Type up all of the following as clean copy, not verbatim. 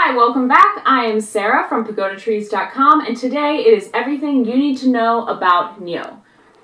Hi, welcome back. I am Sarah from pagodatrees.com, and today it is everything you need to know about NIO.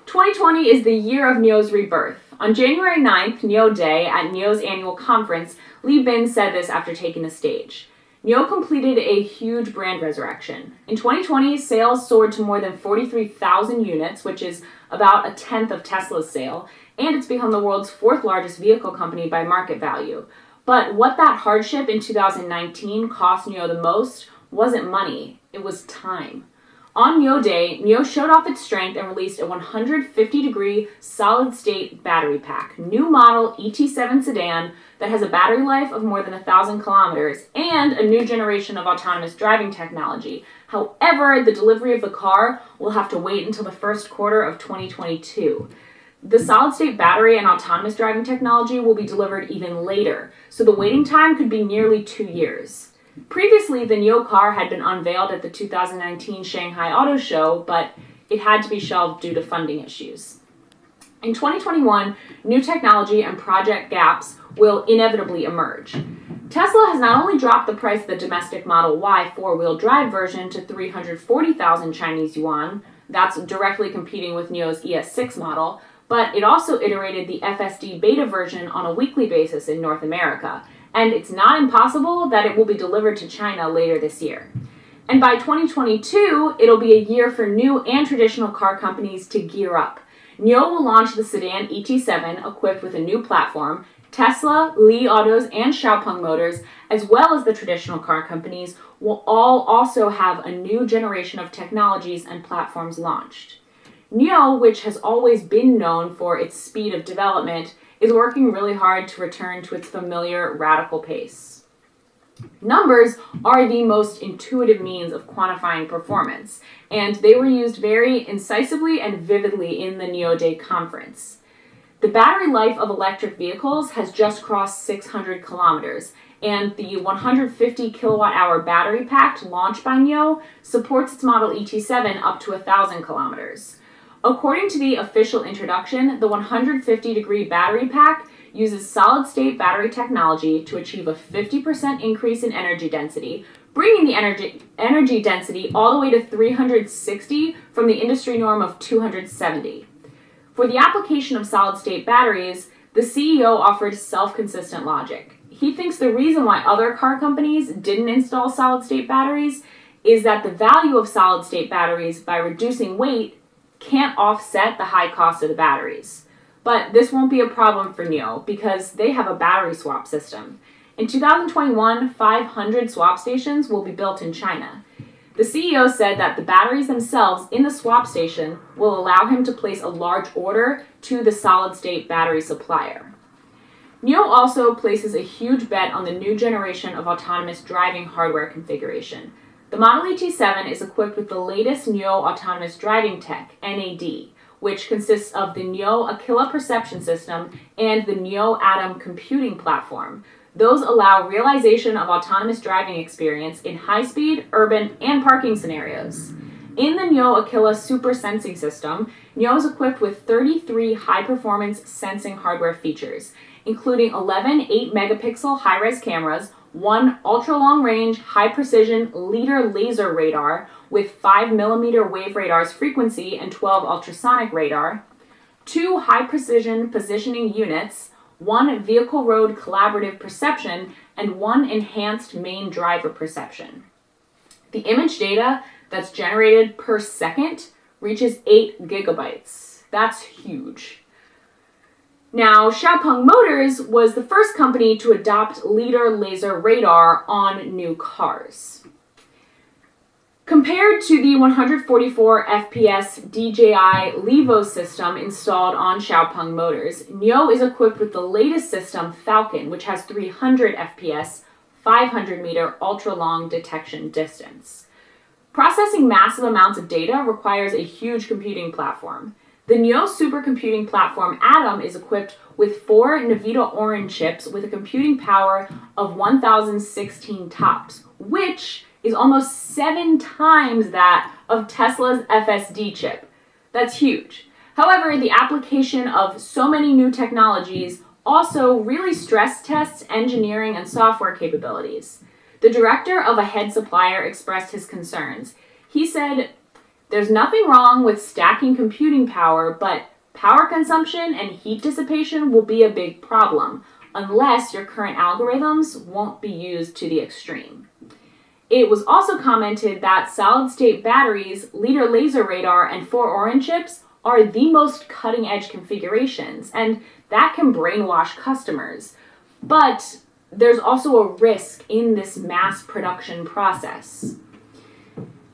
2020 is the year of NIO's rebirth. On January 9th, NIO Day, at NIO's annual conference, Li Bin said this after taking the stage. NIO completed a huge brand resurrection. In 2020, sales soared to more than 43,000 units, which is about a tenth of Tesla's sale, and it's become the world's fourth largest vehicle company by market value. But what that hardship in 2019 cost NIO the most wasn't money, it was time. On NIO Day, NIO showed off its strength and released a 150-degree solid-state battery pack, new model ET7 sedan that has a battery life of more than 1,000 kilometers, and a new generation of autonomous driving technology. However, the delivery of the car will have to wait until the first quarter of 2022. The solid-state battery and autonomous driving technology will be delivered even later, so the waiting time could be nearly 2 years. Previously, the NIO car had been unveiled at the 2019 Shanghai Auto Show, but it had to be shelved due to funding issues. In 2021, new technology and project gaps will inevitably emerge. Tesla has not only dropped the price of the domestic Model Y four-wheel drive version to 340,000 Chinese yuan, that's directly competing with NIO's ES6 model, but it also iterated the FSD beta version on a weekly basis in North America, and it's not impossible that it will be delivered to China later this year. And by 2022, it'll be a year for new and traditional car companies to gear up. NIO will launch the sedan ET7 equipped with a new platform. Tesla, Li Autos, and Xiaopeng Motors, as well as the traditional car companies, will all also have a new generation of technologies and platforms launched. NIO, which has always been known for its speed of development, is working really hard to return to its familiar radical pace. Numbers are the most intuitive means of quantifying performance, and they were used very incisively and vividly in the NIO Day conference. The battery life of electric vehicles has just crossed 600 kilometers, and the 150 kilowatt-hour battery pack launched by NIO supports its Model ET7 up to 1,000 kilometers. According to the official introduction, the 150-degree battery pack uses solid-state battery technology to achieve a 50% increase in energy density, bringing the energy density all the way to 360 from the industry norm of 270. For the application of solid-state batteries, the CEO offered self-consistent logic. He thinks the reason why other car companies didn't install solid-state batteries is that the value of solid-state batteries by reducing weight can't offset the high cost of the batteries. But this won't be a problem for NIO because they have a battery swap system. In 2021, 500 swap stations will be built in China. The CEO said that the batteries themselves in the swap station will allow him to place a large order to the solid-state battery supplier. NIO also places a huge bet on the new generation of autonomous driving hardware configuration. The Model ET7 is equipped with the latest NIO autonomous driving tech, NAD, which consists of the NIO Aquila perception system and the NIO Atom computing platform. Those allow realization of autonomous driving experience in high-speed, urban, and parking scenarios. In the NIO Aquila super sensing system, NIO is equipped with 33 high-performance sensing hardware features, including 11 8-megapixel high-res cameras, one ultra-long-range, high-precision leader laser radar with 5mm wave radar's frequency and 12 ultrasonic radar, 2 high-precision positioning units, 1 vehicle road collaborative perception, and 1 enhanced main driver perception. The image data that's generated per second reaches 8 gigabytes. That's huge. Now, Xiaopeng Motors was the first company to adopt leader laser radar on new cars. Compared to the 144 FPS DJI Levo system installed on Xiaopeng Motors, NIO is equipped with the latest system, Falcon, which has 300 FPS, 500-meter ultra-long detection distance. Processing massive amounts of data requires a huge computing platform. The NIO supercomputing platform Atom is equipped with 4 Nvidia Orin chips with a computing power of 1016 TOPS, which is almost 7 times that of Tesla's FSD chip. That's huge. However, the application of so many new technologies also really stress tests engineering and software capabilities. The director of a head supplier expressed his concerns. He said, "There's nothing wrong with stacking computing power, but power consumption and heat dissipation will be a big problem unless your current algorithms won't be used to the extreme." It was also commented that solid-state batteries, leader laser radar, and 4 Orin chips are the most cutting-edge configurations, and that can brainwash customers. But there's also a risk in this mass production process.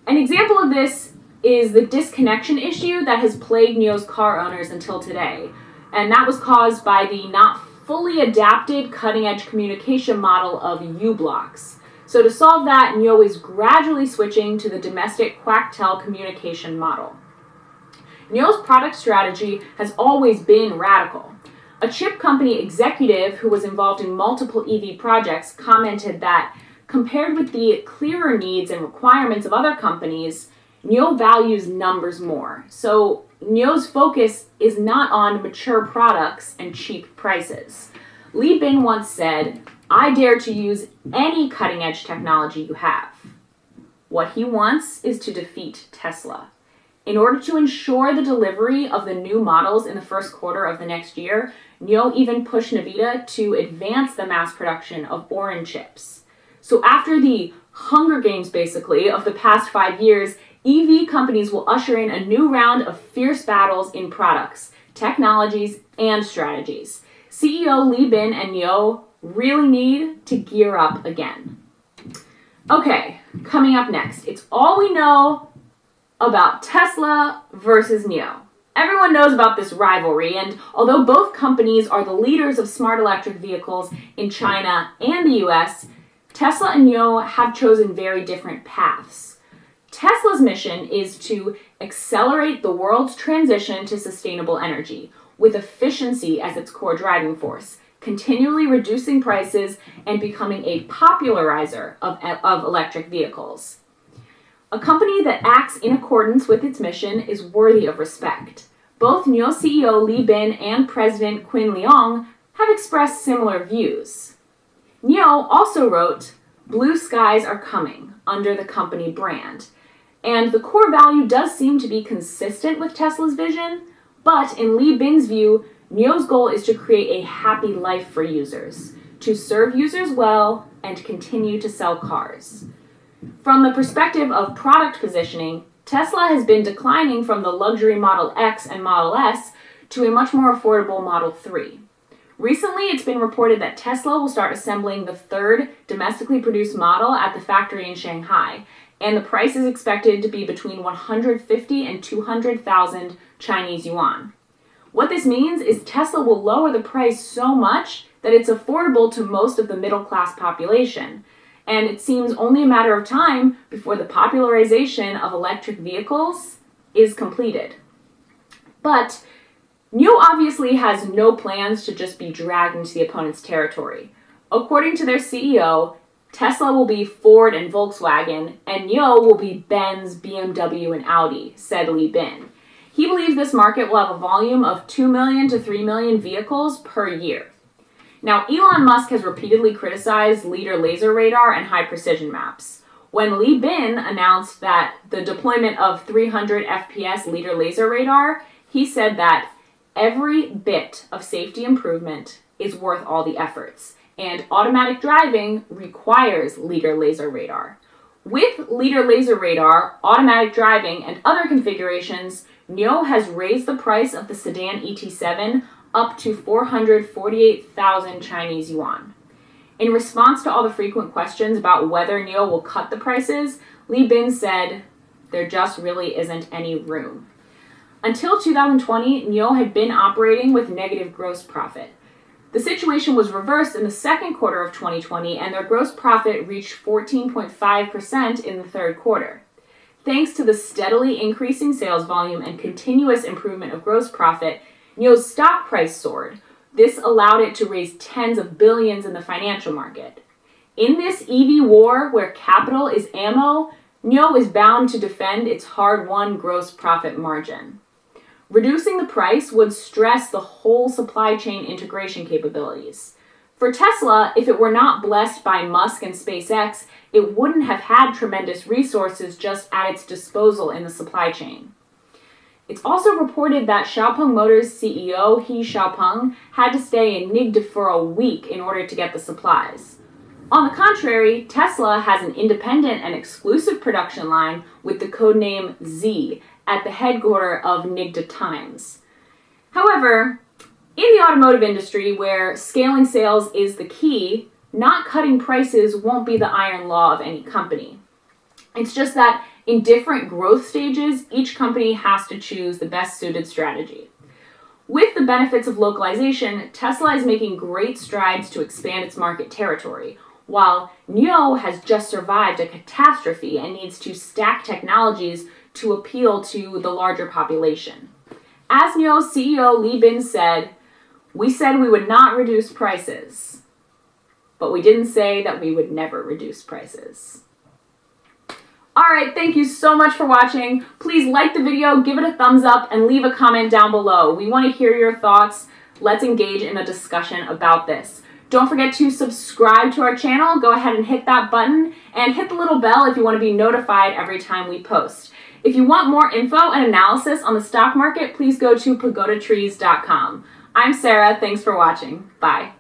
An example of this is the disconnection issue that has plagued NIO's car owners until today, and that was caused by the not fully adapted cutting-edge communication model of U-blocks. So to solve that, NIO is gradually switching to the domestic Quactel communication model. NIO's product strategy has always been radical. A chip company executive who was involved in multiple EV projects commented that, compared with the clearer needs and requirements of other companies, NIO values numbers more. So NIO's focus is not on mature products and cheap prices. Li Bin once said, "I dare to use any cutting-edge technology you have." What he wants is to defeat Tesla. In order to ensure the delivery of the new models in the first quarter of the next year, NIO even pushed NVIDIA to advance the mass production of Orin chips. So after the Hunger Games, basically, of the past 5 years, EV companies will usher in a new round of fierce battles in products, technologies, and strategies. CEO Li Bin and NIO really need to gear up again. Okay, coming up next, it's all we know about Tesla versus NIO. Everyone knows about this rivalry, and although both companies are the leaders of smart electric vehicles in China and the US, Tesla and NIO have chosen very different paths. Tesla's mission is to accelerate the world's transition to sustainable energy, with efficiency as its core driving force, continually reducing prices and becoming a popularizer of electric vehicles. A company that acts in accordance with its mission is worthy of respect. Both NIO CEO Li Bin and President Qin Liang have expressed similar views. NIO also wrote, "Blue skies are coming," under the company brand. And the core value does seem to be consistent with Tesla's vision, but in Li Bin's view, NIO's goal is to create a happy life for users, to serve users well, and continue to sell cars. From the perspective of product positioning, Tesla has been declining from the luxury Model X and Model S to a much more affordable Model 3. Recently, it's been reported that Tesla will start assembling the 3rd domestically produced model at the factory in Shanghai, and the price is expected to be between 150 and 200,000 Chinese yuan. What this means is Tesla will lower the price so much that it's affordable to most of the middle-class population, and it seems only a matter of time before the popularization of electric vehicles is completed. But NIO obviously has no plans to just be dragged into the opponent's territory. According to their CEO, Tesla will be Ford and Volkswagen, and NIO will be Benz, BMW, and Audi, said Li Bin. He believes this market will have a volume of 2 million to 3 million vehicles per year. Now, Elon Musk has repeatedly criticized leader laser radar and high precision maps. When Li Bin announced that the deployment of 300 FPS leader laser radar, he said that every bit of safety improvement is worth all the efforts, and automatic driving requires leader laser radar. With leader laser radar, automatic driving, and other configurations, NIO has raised the price of the sedan ET7 up to 448,000 Chinese yuan. In response to all the frequent questions about whether NIO will cut the prices, Li Bin said, "There just really isn't any room." Until 2020, NIO had been operating with negative gross profit. The situation was reversed in the second quarter of 2020, and their gross profit reached 14.5% in the third quarter. Thanks to the steadily increasing sales volume and continuous improvement of gross profit, NIO's stock price soared. This allowed it to raise tens of billions in the financial market. In this EV war where capital is ammo, NIO is bound to defend its hard-won gross profit margin. Reducing the price would stress the whole supply chain integration capabilities. For Tesla, if it were not blessed by Musk and SpaceX, it wouldn't have had tremendous resources just at its disposal in the supply chain. It's also reported that Xiaopeng Motors CEO He Xiaopeng had to stay in Nigda for a week in order to get the supplies. On the contrary, Tesla has an independent and exclusive production line with the codename Z at the headquarters of Nigda Times. However, in the automotive industry, where scaling sales is the key, not cutting prices won't be the iron law of any company. It's just that in different growth stages, each company has to choose the best suited strategy. With the benefits of localization, Tesla is making great strides to expand its market territory, while NIO has just survived a catastrophe and needs to stack technologies to appeal to the larger population. As NIO CEO Li Bin said, "We said we would not reduce prices, but we didn't say that we would never reduce prices." Alright, thank you so much for watching. Please like the video, give it a thumbs up, and leave a comment down below. We want to hear your thoughts. Let's engage in a discussion about this. Don't forget to subscribe to our channel. Go ahead and hit that button, and hit the little bell if you want to be notified every time we post. If you want more info and analysis on the stock market, please go to pagodatrees.com. I'm Sarah. Thanks for watching. Bye.